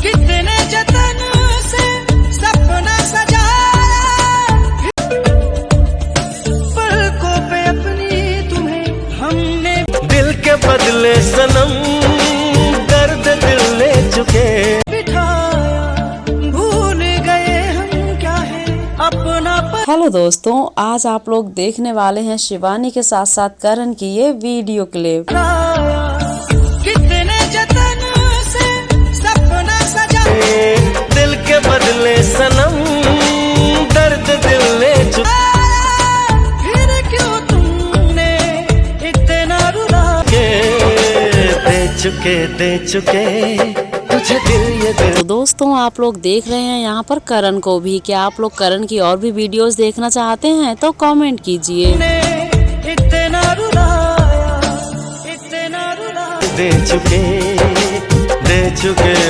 कितने जतन से सपना सजाया, पलकों पे अपनी तुम्हें हमने दिल के बदले सनम दर्द दिल ले चुके। हेलो दोस्तों, आज आप लोग देखने वाले हैं शिवानी के साथ साथ करण की ये वीडियो क्लिप। कितने जतन से सपना सजा, दिल के बदले सनम दर्द दिल ले चुके। फिर क्यों तुमने इतना रुला दे चुके तुझे दिल ये दिल। तो दोस्तों, आप लोग देख रहे हैं यहाँ पर करण को भी। क्या आप लोग करण की और भी वीडियोस देखना चाहते हैं तो कमेंट कीजिए। इतना रुलाया, इतना रुलाया। दे चुके